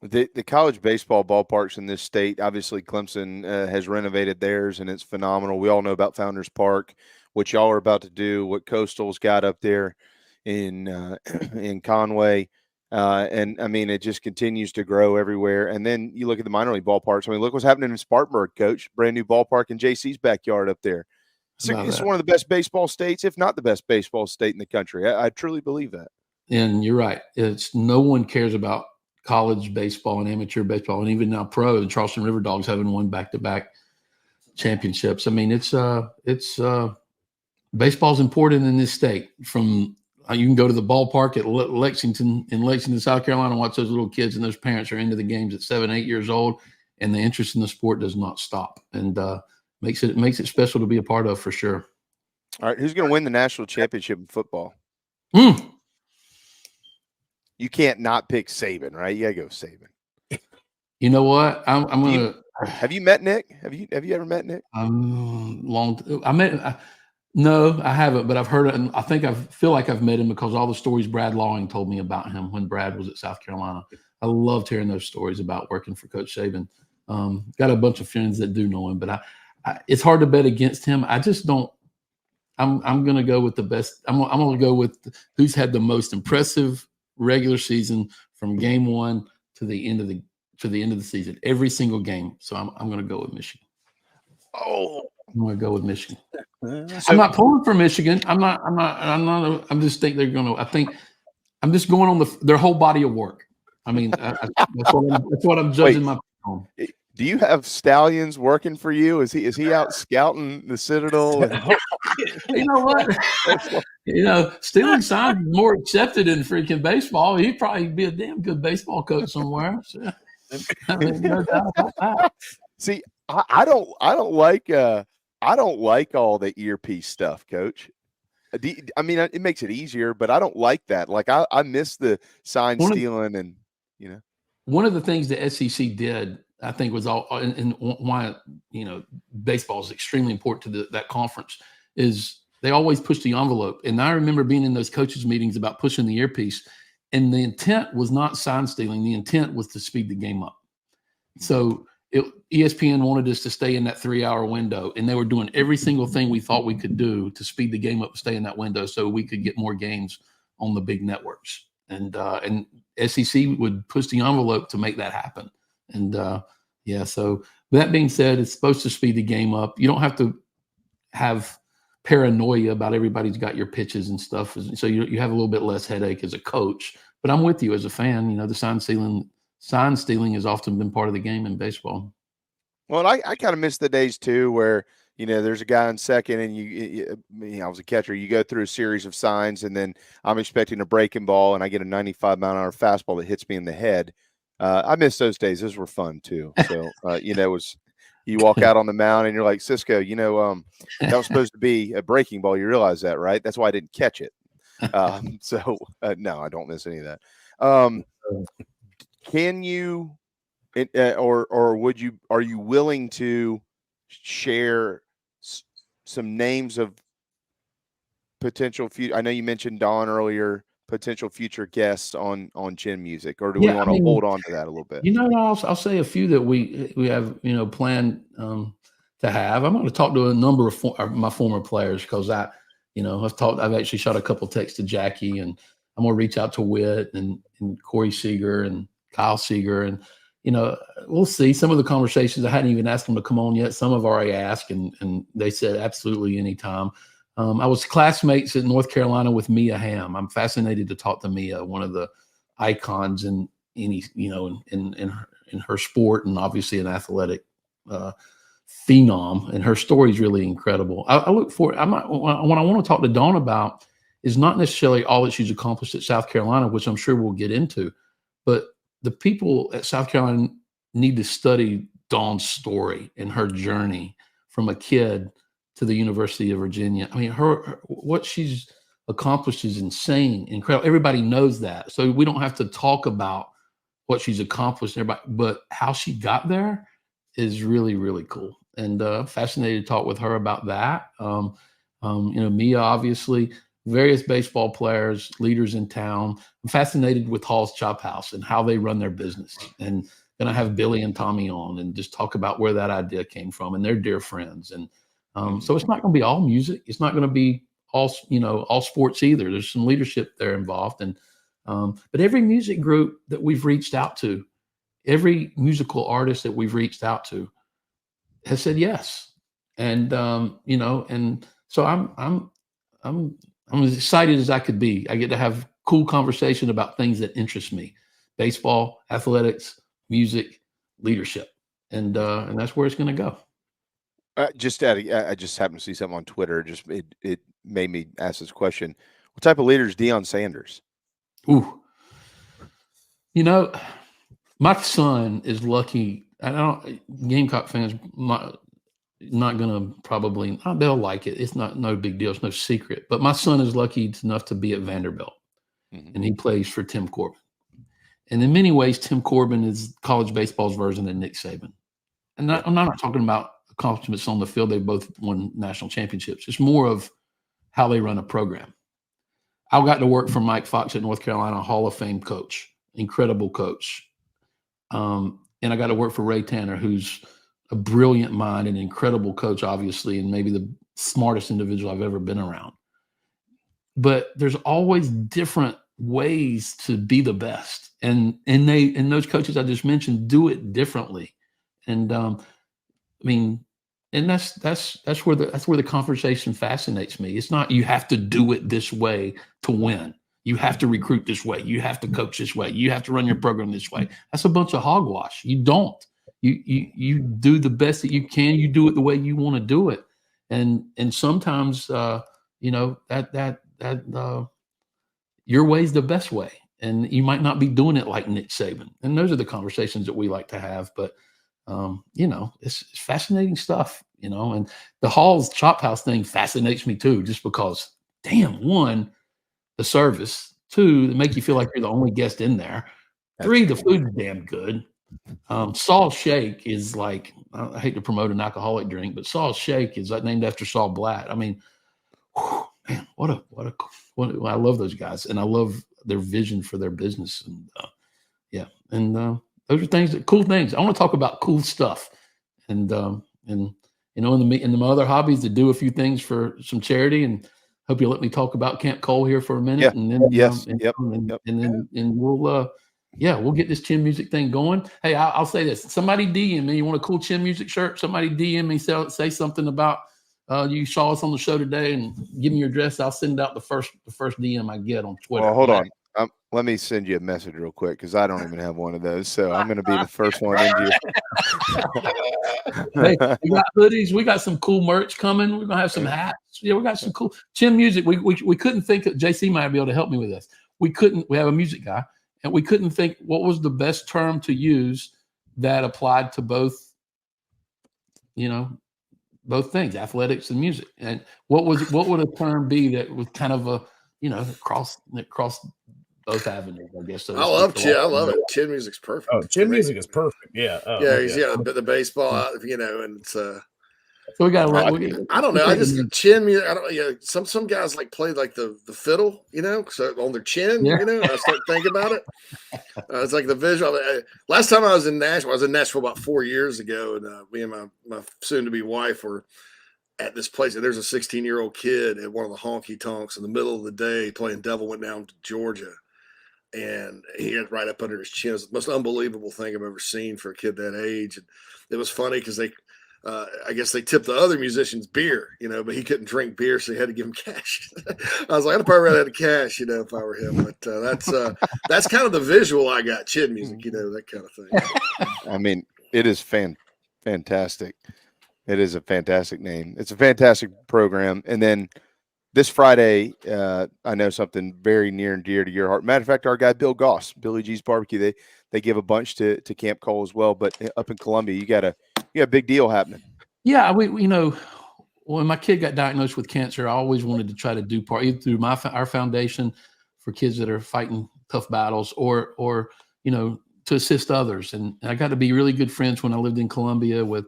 The college baseball ballparks in this state, obviously Clemson has renovated theirs, and it's phenomenal. We all know about Founders Park, what y'all are about to do, what Coastal's got up there in Conway. And I mean, it just continues to grow everywhere. And then you look at the minor league ballparks. I mean, look what's happening in Spartanburg, Coach. Brand new ballpark in JC's backyard up there. It's one of the best baseball states, if not the best baseball state in the country. I truly believe that. And you're right. It's no one cares about college baseball and amateur baseball, and even now pro. The Charleston River Dogs having won back-to-back championships. I mean, it's baseball's important in this state. From you can go to the ballpark at Lexington, South Carolina, and watch those little kids and those parents are into the games at 7, 8 years old, and the interest in the sport does not stop. And makes it special to be a part of, for sure. All right, who's going to win the national championship in football? You can't not pick Saban, right? You got to go Saban. You know what? I'm going to. Have you met Nick? Have you ever met Nick? No, I haven't, but I've heard it, and I think I feel like I've met him because all the stories Brad Lawing told me about him when Brad was at South Carolina. I loved hearing those stories about working for Coach Saban. Got a bunch of friends that do know him, but it's hard to bet against him. I just don't. I'm going to go with the best. I'm going to go with who's had the most impressive regular season from game one to the end of the season, every single game. So I'm going to go with Michigan. Oh, I'm going to go with Michigan. I'm not pulling for Michigan. I'm just think they're going to. I think I'm just going on their whole body of work. I mean, that's what I'm judging my on. Do you have stallions working for you? Is he out scouting the Citadel? You know what? Stealing signs is more accepted in freaking baseball. He'd probably be a damn good baseball coach somewhere. So, I mean, no doubt about that. See, I don't like all the earpiece stuff, Coach. I mean, it makes it easier, but I don't like that. Like I miss the sign stealing, and one of the things the SEC did, I think, was all, and why baseball is extremely important to that conference, is they always push the envelope. And I remember being in those coaches' meetings about pushing the earpiece, and the intent was not sign stealing. The intent was to speed the game up. So ESPN wanted us to stay in that 3-hour window, and they were doing every single thing we thought we could do to speed the game up, and stay in that window, so we could get more games on the big networks. And SEC would push the envelope to make that happen. And so that being said, it's supposed to speed the game up. You don't have to have paranoia about everybody's got your pitches and stuff, so you have a little bit less headache as a coach. But I'm with you as a fan. The sign stealing has often been part of the game in baseball. Well, I kind of miss the days too where there's a guy on second, and I was a catcher. You go through a series of signs, and then I'm expecting a breaking ball, and I get a 95-mile-an-hour fastball that hits me in the head. I miss those days. Those were fun too. So it was. You walk out on the mound, and you're like, Cisco, that was supposed to be a breaking ball. You realize that, right? That's why I didn't catch it. No, I don't miss any of that. Can you, or would you? Are you willing to share some names of potential future? I know you mentioned Don earlier. Potential future guests on Chin Music, or do we want to hold on to that a little bit? I'll say a few that we have planned to have. I'm going to talk to a number of my former players, because I've actually shot a couple texts to Jackie, and I'm going to reach out to Witt and Corey Seager and Kyle Seager, and we'll see. Some of the conversations I hadn't even asked them to come on yet. Some have already asked, and they said absolutely anytime. I was classmates at North Carolina with Mia Hamm. I'm fascinated to talk to Mia, one of the icons in her sport, and obviously an athletic phenom. And her story is really incredible. I look for. What I want to talk to Dawn about is not necessarily all that she's accomplished at South Carolina, which I'm sure we'll get into, but the people at South Carolina need to study Dawn's story and her journey from a kid to the University of Virginia. I mean, what she's accomplished is insane, incredible. Everybody knows that. So we don't have to talk about what she's accomplished, but how she got there really, really cool. And fascinated to talk with her about that. Mia, obviously, various baseball players, leaders in town. I'm fascinated with Hall's Chop House and how they run their business. And then I have Billy and Tommy on and just talk about where that idea came from, and they're dear friends. And so it's not going to be all music. It's not going to be all sports either. There's some leadership there involved. And but every music group that we've reached out to, every musical artist that we've reached out to has said yes. And and so I'm as excited as I could be. I get to have cool conversation about things that interest me: baseball, athletics, music, leadership, and that's where it's going to go. I just happened to see something on Twitter. It made me ask this question: what type of leader is Deion Sanders? Ooh, my son is lucky. I don't. Gamecock fans not gonna probably. They'll like it. It's no big deal. It's no secret. But my son is lucky enough to be at Vanderbilt, and he plays for Tim Corbin. And in many ways, Tim Corbin is college baseball's version of Nick Saban. And I'm not talking about accomplishments on the field. They both won national championships. It's more of how they run a program. I got to work for Mike Fox at North Carolina, Hall of Fame coach, incredible coach. And I got to work for Ray Tanner, who's a brilliant mind and incredible coach, obviously, and maybe the smartest individual I've ever been around. But there's always different ways to be the best. And those coaches I just mentioned do it differently. And and that's where the conversation fascinates me. It's not you have to do it this way to win. You have to recruit this way. You have to coach this way. You have to run your program this way. That's a bunch of hogwash. You don't. You do the best that you can. You do it the way you want to do it. And sometimes your way is the best way. And you might not be doing it like Nick Saban. And those are the conversations that we like to have. But it's fascinating stuff, and the Hall's Chop House thing fascinates me too, just because, damn, one, the service, two, they make you feel like you're the only guest in there. Three, the food's damn good. Saul Shake is like, I hate to promote an alcoholic drink, but Saul Shake is named after Saul Blatt. I mean, man, I love those guys, and I love their vision for their business. And those are cool things. I want to talk about cool stuff, and in my other hobbies, to do a few things for some charity. And hope you'll let me talk about Camp Cole here for a minute. Yeah. And then we'll get this chin music thing going. Hey, I'll say this: somebody DM me. You want a cool chin music shirt? Somebody DM me. Say something about you saw us on the show today, and give me your address. I'll send out the first DM I get on Twitter. Well, hold on. Let me send you a message real quick, because I don't even have one of those. So I'm going to be the first one into you. Hey, we got hoodies. We got some cool merch coming. We're going to have some hats. Yeah, we got some cool chin music. We couldn't think – JC might be able to help me with this. We have a music guy, and we couldn't think what was the best term to use that applied to both things, athletics and music. And what would a term be that was kind of a, across both avenues, I guess. So I love chin. I love it. Chin music's perfect. Oh, chin music is perfect. Yeah. He's got the baseball, and it's so we got. I don't know. I just chin music. I don't. Some guys play the fiddle, so on their chin. Yeah. I start thinking about it. It's like the visual. Last time I was in Nashville about 4 years ago, and me and my soon-to-be wife were at this place, and there's a 16-year-old kid at one of the honky tonks in the middle of the day playing "Devil Went Down to Georgia." And he had right up under his chin. It was the most unbelievable thing I've ever seen for a kid that age. And it was funny because I guess they tipped the other musicians beer, but he couldn't drink beer, so he had to give him cash. I was like, I'd probably rather have cash, if I were him. But that's kind of the visual I got, chin music, that kind of thing. I mean, it is fantastic. It is a fantastic name. It's a fantastic program. And then this Friday, I know something very near and dear to your heart. Matter of fact, our guy Bill Goss, Billy G's Barbecue, they give a bunch to Camp Cole as well. But up in Columbia, you got a big deal happening. Yeah, when my kid got diagnosed with cancer, I always wanted to try to do part either through our foundation for kids that are fighting tough battles, or to assist others. And I got to be really good friends when I lived in Columbia with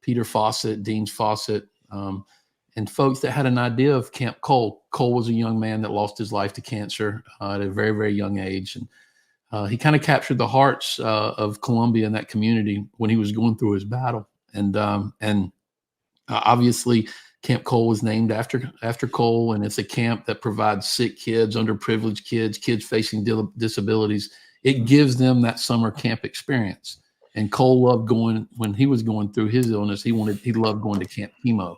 Peter Fawcett, Dean Fawcett, and folks that had an idea of Camp Cole. Cole was a young man that lost his life to cancer at a very, very young age. And he kind of captured the hearts of Columbia and that community when he was going through his battle. And obviously, Camp Cole was named after Cole, and it's a camp that provides sick kids, underprivileged kids, kids facing disabilities. It gives them that summer camp experience. And Cole loved going when he was going through his illness. He loved going to Camp Chemo,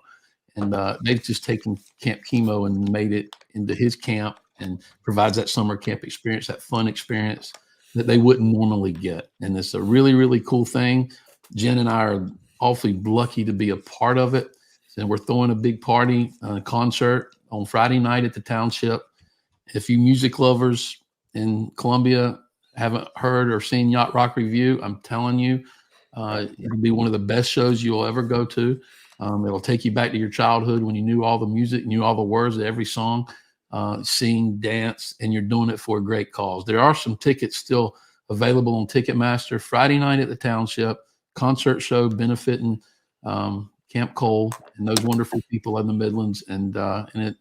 and they've just taken Camp Chemo and made it into his camp, and provides that summer camp experience, that fun experience that they wouldn't normally get. And it's a really, really cool thing. Jen and I are awfully lucky to be a part of it. And we're throwing a big party, concert on Friday night at the Township. If you music lovers in Columbia haven't heard or seen Yacht Rock Review, I'm telling you, it'll be one of the best shows you'll ever go to. It'll take you back to your childhood when you knew all the music, knew all the words of every song, sing, dance, and you're doing it for a great cause. There are some tickets still available on Ticketmaster. Friday night at the Township, concert show benefiting Camp Cole and those wonderful people in the Midlands. And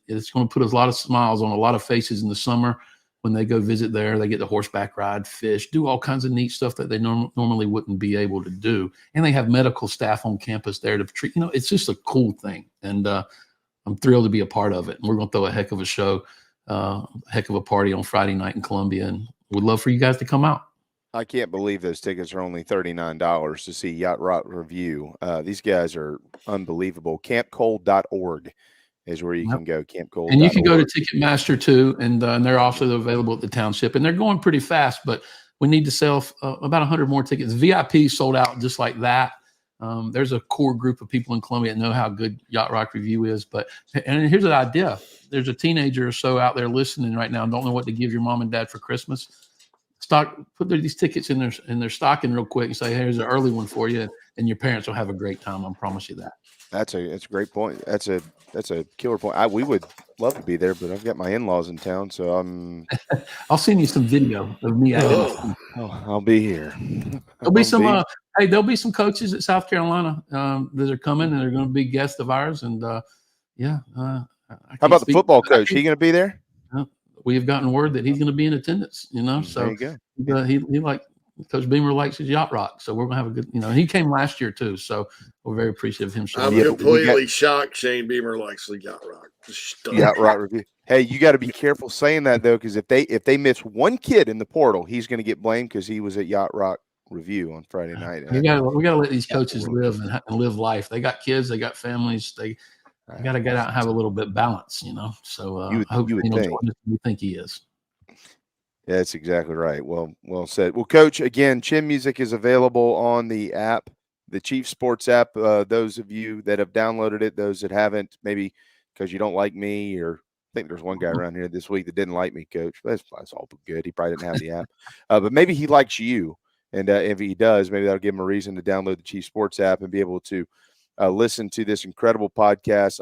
it's going to put a lot of smiles on a lot of faces in the summer when they go visit there. They get to horseback ride, fish, do all kinds of neat stuff that they normally wouldn't be able to do. And they have medical staff on campus there to treat, it's just a cool thing. And I'm thrilled to be a part of it. And we're going to throw a heck of a show, heck of a party on Friday night in Columbia. And we'd love for you guys to come out. I can't believe those tickets are only $39 to see Yacht Rock Review. These guys are unbelievable. Campcole.org is where you can go. Campcole. And you can go to Ticketmaster too, and they're also available at the Township. And they're going pretty fast, but we need to sell about 100 more tickets. VIP sold out just like that. There's a core group of people in Columbia that know how good Yacht Rock Review is. And here's an idea. There's a teenager or so out there listening right now and don't know what to give your mom and dad for Christmas. Put these tickets in their stocking real quick and say, hey, here's an early one for you, and your parents will have a great time. I promise you that. That's a great point. That's a killer point. We would love to be there, but I've got my in-laws in town, so I'll send you some video of me. I'll be here. There'll be some. There'll be some coaches at South Carolina that are coming, and they're going to be guests of ours. And how about the football coach? He going to be there? We have gotten word that he's going to be in attendance, so there you go. He Coach Beamer likes his Yacht Rock. So we're going to have a good, he came last year too. So we're very appreciative of him. I'm completely shocked Shane Beamer likes the Yacht Rock. Yacht Rock Review. Hey, you got to be careful saying that though, because if they miss one kid in the portal, he's going to get blamed because he was at Yacht Rock Review on Friday night. We got to let these coaches live and live life. They got kids, they got families, they got to get out and have a little bit of balance, So I hope you think he is. Yeah, that's exactly right. Well said. Well, Coach, again, Chin Music is available on the app, the Chief Sports app. Those of you that have downloaded it, those that haven't, maybe because you don't like me, or I think there's one guy around here this week that didn't like me, Coach. That's all good. He probably didn't have the app, but maybe he likes you. And if he does, maybe that'll give him a reason to download the Chief Sports app and be able to listen to this incredible podcast.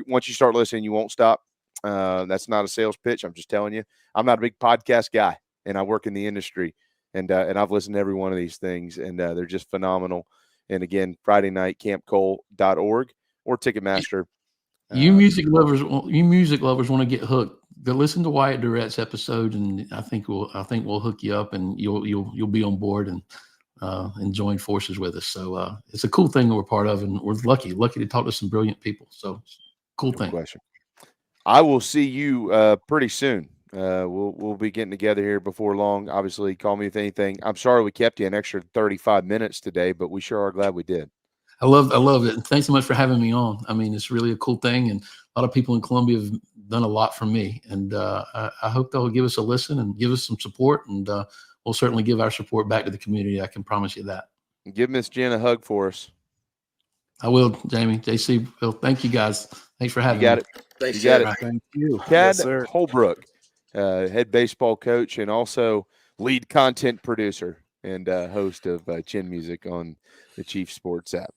Once you start listening, you won't stop. That's not a sales pitch. I'm just telling you, I'm not a big podcast guy, and I work in the industry, and I've listened to every one of these things, and they're just phenomenal. And again, Friday night, campcole.org or Ticketmaster. You music lovers want to get hooked. Go listen to Wyatt Durett's episode, and I think we'll hook you up, and you'll be on board and join forces with us. So it's a cool thing that we're part of, and we're lucky to talk to some brilliant people. So cool thing. Question. I will see you pretty soon. We'll be getting together here before long. Obviously, call me with anything. I'm sorry we kept you an extra 35 minutes today, but we sure are glad we did. I love it. And thanks so much for having me on. I mean, it's really a cool thing, and a lot of people in Columbia have done a lot for me. And I hope they'll give us a listen and give us some support, and we'll certainly give our support back to the community. I can promise you that. Give Miss Jen a hug for us. I will, Jamie. JC, Bill, thank you guys. Thanks for having me. You got it. Thanks, you got it. Thank you. Chad Holbrook, head baseball coach and also lead content producer and host of Chin Music on the Chief Sports app.